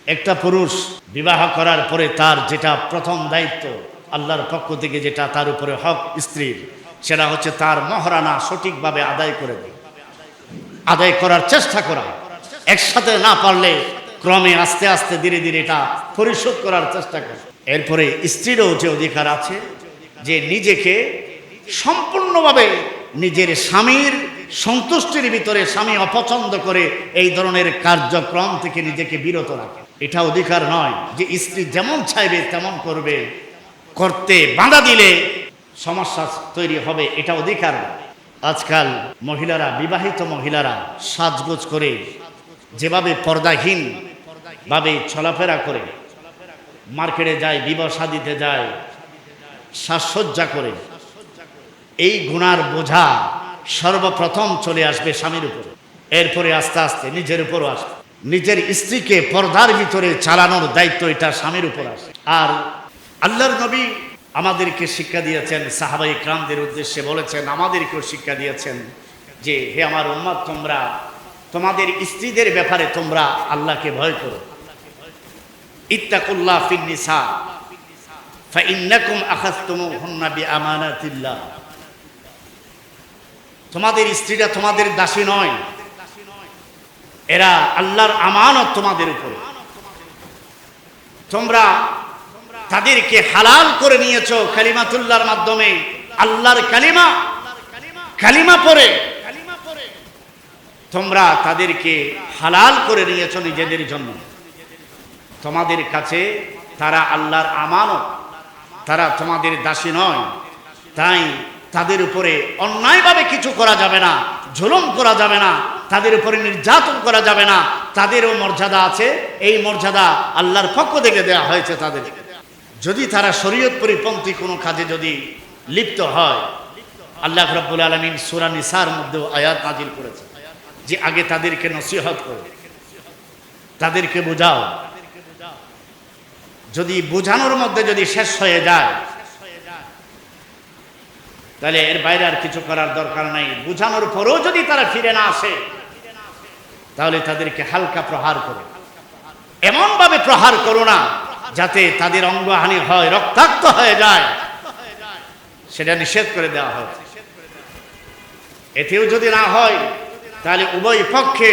একটা পুরুষ বিবাহ করার পরে তার যেটা প্রথম দায়িত্ব আল্লাহর পক্ষ থেকে, যেটা তার উপরে হক স্ত্রীর, সেটা হচ্ছে তার মহারানা সঠিকভাবে আদায় করার চেষ্টা করা। একসাথে না পারলে ক্রমে আস্তে আস্তে ধীরে ধীরে এটা পরিশোধ করার চেষ্টা করে। এরপরে স্ত্রীরও যে অধিকার আছে যে নিজেকে সম্পূর্ণভাবে নিজের স্বামীর সন্তুষ্টির ভিতরে, স্বামী অপছন্দ করে এই ধরনের কার্যক্রম থেকে নিজেকে বিরত রাখে। এটা অধিকার নয় যে স্ত্রী যেমন চাইবে তেমন করবে, করতে বাধা দিলে সমস্যা তৈরি হবে, এটা অধিকার নয়। আজকাল মহিলারা, বিবাহিত মহিলারা সাজগোজ করে যেভাবে পর্দাহীন ভাবে চলাফেরা করে, মার্কেটে যায়, বিবাহ শাদিতে যায়, সাজসজ্জা করে, এই গুনার বোঝা সর্বপ্রথম চলে আসবে স্বামীর উপরে, এরপরে আস্তে আস্তে নিজের উপরও আসবে। নিজের স্ত্রীকে পর্দার ভিতরে চালানোর দায়িত্ব এটা স্বামীর উপর আসে। আর আল্লাহর নবী আমাদেরকে শিক্ষা দিয়েছেন, সাহাবায়ে কেরামদের উদ্দেশ্যে বলেছেন, আমাদেরকেও শিক্ষা দিয়েছেন যে হে আমার উম্মত, তোমরা তোমাদের স্ত্রীদের ব্যাপারে তোমরা আল্লাহকে ভয় করো। ইত্তাকুল্লাহ ফিন নিসা ফাইন্নাকুম আখাযতুমুহুন্না বিআমানাতিল্লাহ। তোমাদের স্ত্রীরা তোমাদের দাসী নয়, এরা আল্লাহর আমানত তোমাদের উপরে। তোমরা তাদেরকে হালাল করে নিয়েছো কালিমাতুল্লাহর মাধ্যমে, আল্লাহর কালিমা পড়ে তোমরা তাদেরকে হালাল করে নিয়েছো নিজেদের জন্য। তোমাদের কাছে তারা আল্লাহর আমানত, তারা তোমাদের দাসী নয়। তাই তাদের উপরে অন্যায়ভাবে কিছু করা যাবে না, জুলুম করা যাবে না, তাদের উপরে নির্যাতন করা যাবে না। তাদেরও মর্যাদা আছে, এই মর্যাদা আল্লাহর পক্ষ থেকে দেওয়া হয়েছে তাদের। যদি তারা শরীয়ত পরিপন্থী কোনো কাজে যদি লিপ্ত হয়, আল্লাহ রাব্বুল আলামিন সূরা নিসার মধ্যেও আয়াত নাজিল করেছে যে আগে তাদেরকে নসিহত করো, তাদেরকে বোঝাও। যদি বোঝানোর মধ্যে যদি শেষ হয়ে যায়, তাহলে এর বাইরে আর কিছু করার দরকার নাই। বোঝানোর পরেও যদি তারা ফিরে না আসে, তাহলে তাদেরকে হালকা প্রহার করো। এমনভাবে প্রহার করো না যাতে তাদের অঙ্গহানি হয়, রক্তাক্ত হয়ে যায়, সেটা নিষেধ করে দেওয়া হয়। এতেও যদি না হয়, তাহলে উভয় পক্ষে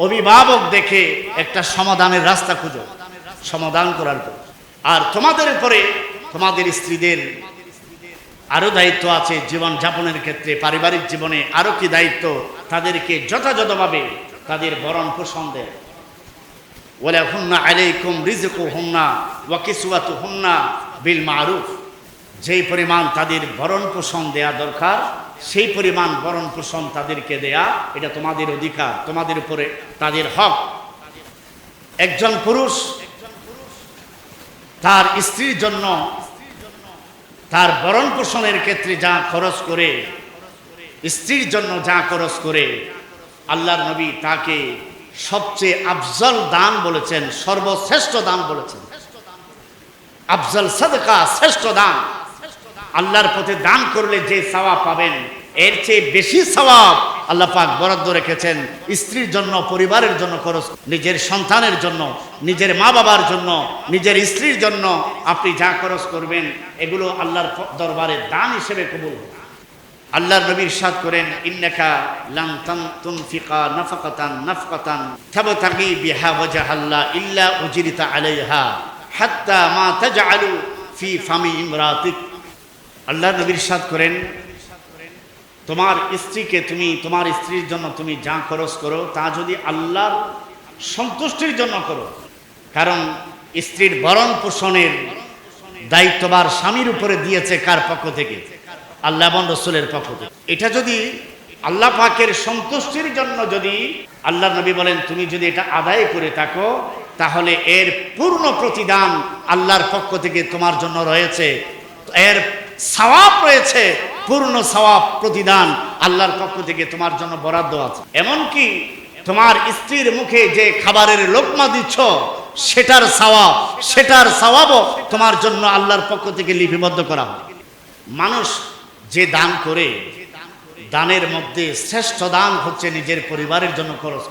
অভিভাবক দেখে একটা সমাধানের রাস্তা খুঁজো, সমাধান করার পর। আর তোমাদের উপরে তোমাদের স্ত্রীদের আরো দায়িত্ব আছে জীবন যাপনের ক্ষেত্রে, পারিবারিক জীবনে আরো কি দায়িত্ব, তাদেরকে যথাযথভাবে তাদের ভরণ পোষণ দেয়। ওয়ালাহুন্না আলাইকুম রিজকুহুন্না ওয়া কিসওয়াতুহুন্না বিল মারুফ। যেই পরিমাণ তাদের ভরণ পোষণ দেয়া দরকার, সেই পরিমাণ ভরণ পোষণ তাদেরকে দেয়া, এটা তোমাদের অধিকার, তোমাদের উপরে তাদের হক। একজন পুরুষ তার স্ত্রীর জন্য তার ভরণ পোষণের ক্ষেত্রে যা খরচ করে, স্ত্রীর জন্য যা খরচ করে, আল্লাহর নবী তাকে সবচেয়ে আফজল দান বলেছেন, সর্বশ্রেষ্ঠ দান বলেছেন। আফজল সাদকা, শ্রেষ্ঠ দান। আল্লাহর পথে দান করলে যে সওয়াব পাবেন, এর চেয়ে বেশি সওয়াব আল্লাহ পাক বরাদ্দ রেখেছেন স্ত্রীর জন্য, পরিবারের জন্য খরচ। নিজের সন্তানের জন্য, নিজের মা বাবার জন্য, নিজের স্ত্রীর জন্য আপনি যা খরচ করবেন, এগুলো আল্লাহর দরবারে দান হিসেবে কবুল। আল্লাহর নবী ইরশাদ করেন, ইন্নাকা লান তুনফিকা নাফকাতান তাবতাগি বিহা ওয়াজহাল্লাহ ইল্লা উজরিতা আলাইহা হাত্তা মা তাজআলু ফি ফামি ইমরাতিক। আল্লাহর নবী ইরশাদ করেন, তোমার স্ত্রীকে তুমি, তোমার স্ত্রীর জন্য তুমি যা খরচ করো, তা যদি আল্লাহর সন্তুষ্টির জন্য করো, কারণ স্ত্রীর ভরণ পোষণের দায়িত্বভার স্বামীর উপরে দিয়েছে কার পক্ষ থেকে? আল্লাহ এবং রাসূলের পক্ষ থেকে। এটা যদি আল্লাহ পাকের সন্তুষ্টির জন্য, যদি আল্লাহ নবী বলেন তুমি যদি এটা আদায় করে থাকো, তাহলে এর পূর্ণ প্রতিদান আল্লাহর পক্ষ থেকে তোমার জন্য রয়েছে, এর সওয়াব রয়েছে, পূর্ণ সওয়াব প্রতিদান আল্লাহর পক্ষ থেকে তোমার জন্য বরাদ্দ আছে। এমনকি তোমার স্ত্রীর মুখে যে খাবারের লোকমা দিচ্ছ, সেটার সওয়াবও তোমার জন্য আল্লাহর পক্ষ থেকে লিপিবদ্ধ করা হয়। মানুষ যে দান করে, দানের মধ্যে শ্রেষ্ঠ দান হচ্ছে নিজের পরিবারের জন্য খরচ।